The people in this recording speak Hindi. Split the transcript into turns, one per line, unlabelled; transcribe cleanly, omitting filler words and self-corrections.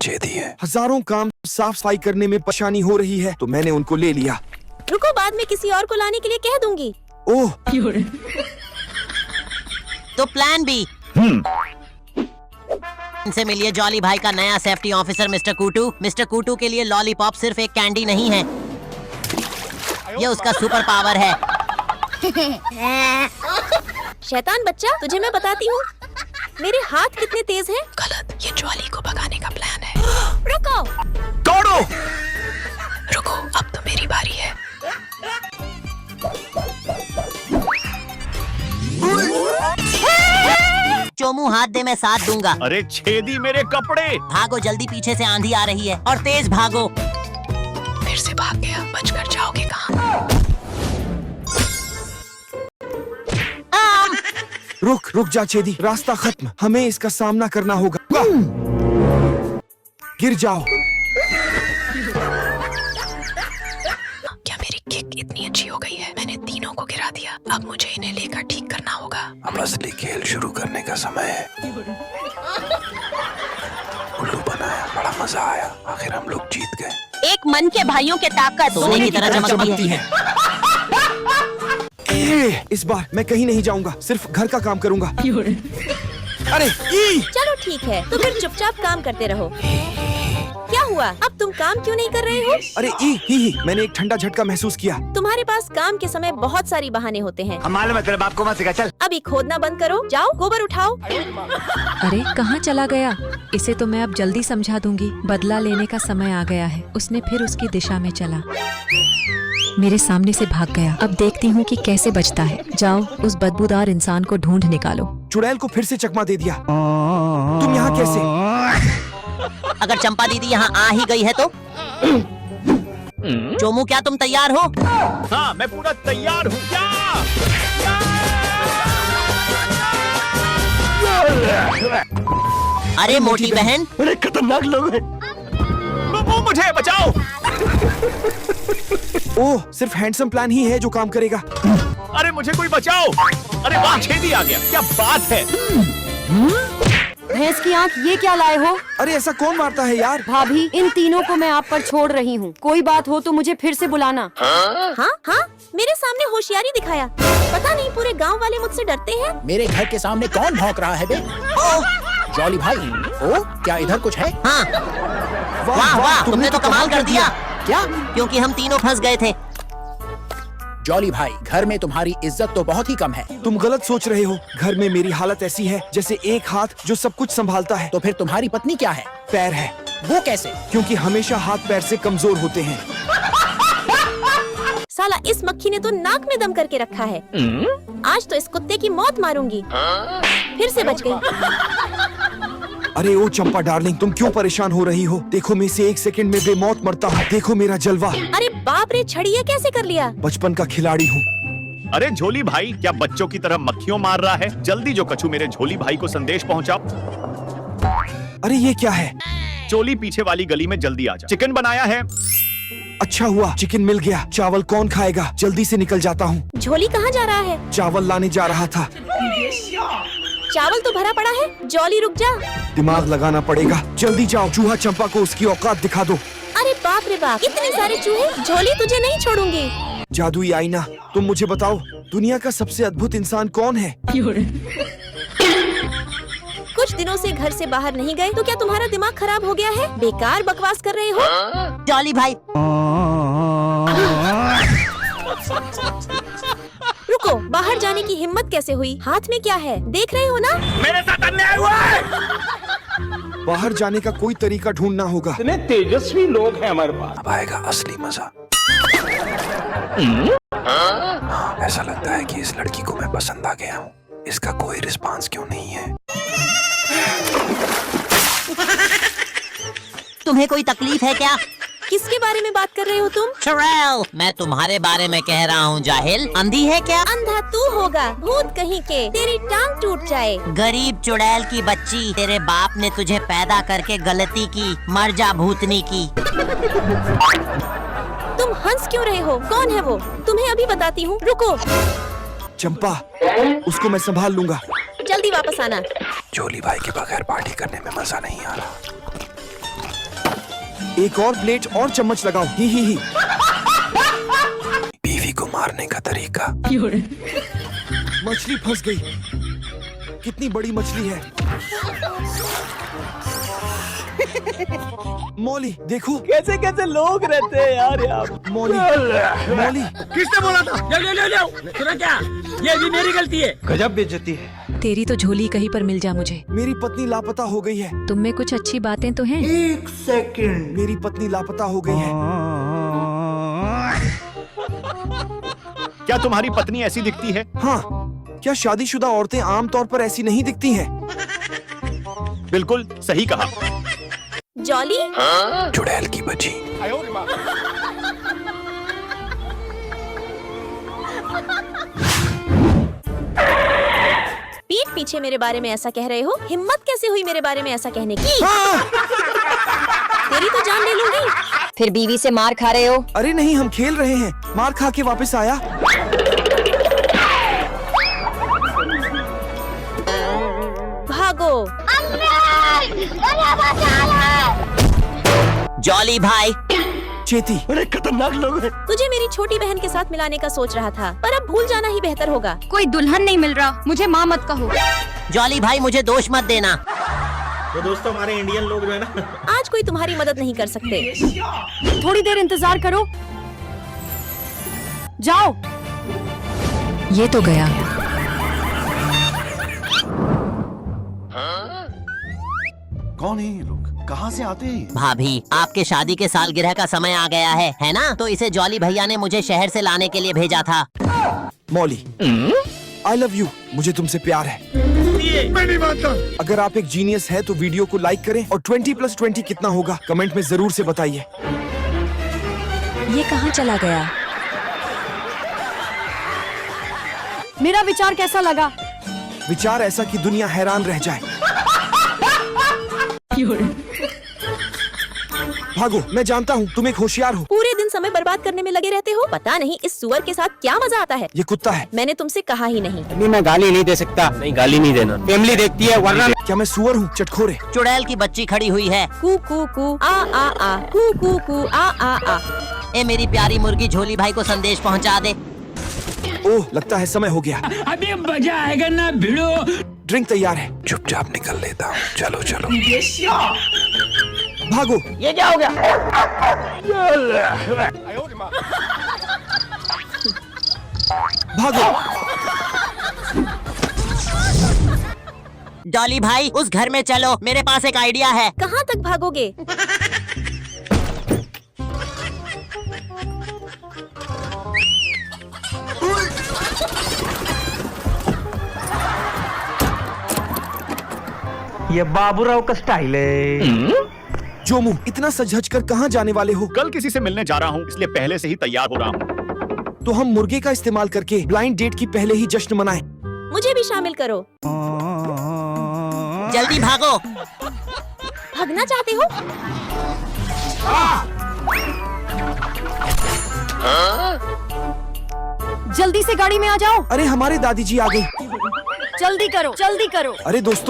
छेदी है।
हजारों काम साफ सफाई करने में परेशानी हो रही है तो मैंने उनको ले लिया।
रुको, बाद में किसी और को लाने के लिए कह दूंगी।
ओह,
तो प्लान बी। इनसे मिलिए जॉली भाई का नया सेफ्टी ऑफिसर मिस्टर कूटू। मिस्टर कूटू के लिए लॉलीपॉप सिर्फ एक कैंडी नहीं है, ये उसका सुपर पावर है।
शैतान बच्चा, तुझे मैं बताती हूँ मेरे हाथ कितने तेज हैं।
गलत, ये जॉली को भगाने का प्लान है।
रुको,
दौड़ो।
रुको, अब तो मेरी बारी है। चोमू हाथ दे, मैं साथ दूंगा।
अरे छेदी मेरे कपड़े।
भागो जल्दी, पीछे से आंधी आ रही है और तेज भागो। फिर से भाग गया, बचकर जाओगे कहाँ?
रुक रुक जा छेदी, रास्ता खत्म, हमें इसका सामना करना होगा। गिर जाओ।
क्या मेरी किक इतनी अच्छी हो गई है? मैंने तीनों को गिरा दिया, अब मुझे इन्हें लेकर ठीक करना होगा।
अब असली खेल शुरू करने का समय है। उल्लू बनाया, बड़ा मजा आया, आखिर हम लोग जीत गए।
एक मन के भाइयों के ताकत
सोने की तरह चमकती है।
इस बार मैं कहीं नहीं जाऊंगा, सिर्फ घर का काम करूंगा। अरे
चलो ठीक है, तो फिर चुपचाप काम करते रहो। क्या हुआ, अब तुम काम क्यों नहीं कर रहे हो?
अरे ही, मैंने एक ठंडा झटका महसूस किया।
तुम्हारे पास काम के समय बहुत सारी बहाने होते हैं।
मालूम है, तेरे बाप को मत सिखा। चल
अभी खोदना बंद करो, जाओ गोबर उठाओ।
अरे कहाँ चला गया? इसे तो मैं अब जल्दी समझा दूंगी। बदला लेने का समय आ गया है। उसने फिर उसकी दिशा में चला, मेरे सामने से भाग गया। अब देखती हूँ कि कैसे बचता है। जाओ, उस बदबूदार इंसान को ढूंढ निकालो।
चुड़ैल को फिर से चकमा दे दिया। तुम यहाँ कैसे?
अगर चंपा दीदी यहाँ आ ही गई है तो? चोमू, क्या तुम तैयार हो?
हाँ, मैं पूरा तैयार हूँ।
अरे मोटी बहन,
बड़े खतरनाक लोग हैं। वो मुझे बचाओ।
ओह, सिर्फ हैंडसम प्लान ही है जो काम करेगा।
अरे मुझे कोई बचाओ। अरे वाह, छेदी आ गया, क्या बात है।
भैंस की आंख, ये क्या लाए हो?
अरे ऐसा कौन मारता है यार?
भाभी, इन तीनों को मैं आप पर छोड़ रही हूँ। कोई बात हो तो मुझे फिर से बुलाना।
हाँ, मेरे सामने होशियारी दिखाया। पता नहीं पूरे गांव वाले मुझसे डरते हैं।
मेरे घर के सामने कौन भौंक रहा है बे? जॉली भाई, ओ क्या इधर कुछ है?
हाँ। वाह वाह, तुमने तो कमाल कर दिया।
क्या?
क्योंकि हम तीनों फंस गए थे।
जॉली भाई, घर में तुम्हारी इज्जत तो बहुत ही कम है।
तुम गलत सोच रहे हो। घर में मेरी हालत ऐसी है जैसे एक हाथ जो सब कुछ संभालता है।
तो फिर तुम्हारी पत्नी क्या है?
पैर है।
वो कैसे?
क्योंकि हमेशा हाथ पैर से कमजोर होते हैं।
साला, इस मक्खी ने तो नाक में दम करके रखा है। आज तो इस कुत्ते की मौत मारूंगी। फिर से बच गई।
अरे ओ चंपा डार्लिंग, तुम क्यों परेशान हो रही हो? देखो, मैं इसे 1 सेकंड में बेमौत मरता हूँ। देखो मेरा जलवा।
अरे बाप रे, छड़िया कैसे कर लिया?
बचपन का खिलाड़ी हूँ।
अरे झोली भाई, क्या बच्चों की तरह मक्खियों मार रहा है? जल्दी जो कछू मेरे झोली भाई को संदेश पहुंचाओ।
अरे ये क्या है?
चोली पीछे वाली गली में जल्दी आ जा, चिकन बनाया है।
अच्छा हुआ चिकन मिल गया। चावल कौन खाएगा? जल्दी से निकल जाता हूँ।
झोली कहाँ जा रहा है?
चावल लाने जा रहा था।
चावल तो भरा पड़ा है। जॉली रुक जा।
दिमाग लगाना पड़ेगा। जल्दी जाओ, चूहा चंपा को उसकी औकात दिखा दो।
अरे बाप रे बाप, इतने सारे चूहे। झोली, तुझे नहीं छोड़ूंगी।
जादुई आईना, तुम मुझे बताओ, दुनिया का सबसे अद्भुत इंसान कौन है?
कुछ दिनों से घर से बाहर नहीं गए तो क्या तुम्हारा दिमाग खराब हो गया है? बेकार बकवास कर रहे हो।
जॉली भाई,
रुको, बाहर जाने की हिम्मत कैसे हुई? हाथ में क्या है, देख रहे हो ना?
मेरे साथ अन्याय हुआ है।
बाहर जाने का कोई तरीका ढूंढना होगा।
इतने तेजस्वी लोग हैं हमारे पास।
अब आएगा असली मजा। ऐसा लगता है कि इस लड़की को मैं पसंद आ गया हूँ। इसका कोई रिस्पांस क्यों नहीं है?
तुम्हें कोई तकलीफ है क्या?
किसके बारे में बात कर रहे हो तुम?
चुड़ैल, मैं तुम्हारे बारे में कह रहा हूँ। जाहिल, अंधी है क्या?
अंधा तू होगा, भूत कहीं के। तेरी टांग टूट जाए।
गरीब चुड़ैल की बच्ची, तेरे बाप ने तुझे पैदा करके गलती की। मर जा भूतनी की।
तुम हंस क्यों रहे हो? कौन है वो? तुम्हें अभी बताती हूँ, रुको।
चंपा, उसको मैं संभाल लूंगा।
जल्दी वापस आना।
जोली भाई के बगैर पार्टी करने में मजा नहीं आ रहा।
एक और प्लेट और चम्मच लगाओ। ही।
बीवी को मारने का तरीका।
मछली फंस गई। कितनी बड़ी मछली है। मौली देखो
कैसे कैसे लोग रहते हैं यार यहाँ।
मौली
किसने बोला था? जाओ सुना क्या? ये भी मेरी गलती है। गजब बेइज्जती है।
तेरी तो झोली कहीं पर मिल जा मुझे।
मेरी पत्नी लापता हो गई है।
तुम में कुछ अच्छी बातें तो हैं।
एक सेकंड।
मेरी पत्नी लापता हो गई है।
क्या तुम्हारी पत्नी ऐसी दिखती है?
हाँ, क्या शादीशुदा औरतें आमतौर पर ऐसी नहीं दिखती हैं?
बिल्कुल सही कहा।
जॉली,
चुड़ैल की बची।
पीठ पीछे मेरे बारे में ऐसा कह रहे हो? हिम्मत कैसे हुई मेरे बारे में ऐसा कहने की? तेरी तो जान ले लूंगी।
फिर बीवी से मार खा रहे हो?
अरे नहीं, हम खेल रहे हैं। मार खा के वापस आया।
भागो।
जॉली भाई,
चेती,
बड़े खतरनाक लोग हैं।
तुझे मेरी छोटी बहन के साथ मिलाने का सोच रहा था, पर अब भूल जाना ही बेहतर होगा।
कोई दुल्हन नहीं मिल रहा, मुझे माँ मत कहो।
जॉली भाई मुझे दोष मत देना।
तो दोस्तों हमारे इंडियन लोग जो है ना,
आज कोई तुम्हारी मदद नहीं कर सकते।
थोड़ी देर इंतजार करो। जाओ।
ये तो गया।
कौन है ये लोग? कहाँ से आते हैं?
भाभी, आपके शादी के सालगिरह का समय आ गया है ना? तो इसे जॉली भैया ने मुझे शहर से लाने के लिए भेजा था।
मौली, आई लव यू। मुझे तुमसे प्यार है।
मैं नहीं मानता।
अगर आप एक जीनियस है तो वीडियो को लाइक करें और 20+20 कितना होगा कमेंट में जरूर से बताइए।
ये कहाँ चला गया?
मेरा विचार कैसा लगा?
विचार ऐसा कि दुनिया हैरान रह जाए। भागो, मैं जानता हूँ तुम एक होशियार हो।
पूरे दिन समय बर्बाद करने में लगे रहते हो। पता नहीं इस सुअर के साथ क्या मजा आता है।
ये कुत्ता है।
मैंने तुमसे कहा ही नहीं।
नहीं, मैं गाली नहीं दे सकता। नहीं, गाली नहीं देना। फैमिली देखती है वरना।
क्या मैं सुअर हूँ चटखोरे?
चुड़ैल की बच्ची खड़ी हुई है।
कू कू कू आ कू कू कू आ।
ए मेरी प्यारी मुर्गी, झोली भाई को संदेश पहुंचा दे।
ओह, लगता है समय हो गया।
अभी मजा आएगा ना भिड़ो।
ड्रिंक तैयार है।
चुपचाप निकल लेता हूँ। चलो चलो।
भागो।
ये क्या हो गया?
भागो।
डॉली भाई, उस घर में चलो, मेरे पास एक आइडिया है।
कहाँ तक भागोगे?
ये बाबूराव का स्टाइल है।
जोमू, इतना सज-धज कर कहाँ जाने वाले हो?
कल किसी से मिलने जा रहा हूँ, इसलिए पहले से ही तैयार हो रहा हूँ।
तो हम मुर्गे का इस्तेमाल करके ब्लाइंड डेट की पहले ही जश्न मनाएं।
मुझे भी शामिल करो।
जल्दी भागो।
भागना चाहते हो?
जल्दी से गाड़ी में आ जाओ।
अरे हमारे दादी जी आ गई।
जल्दी करो, जल्दी करो।
अरे दोस्तों,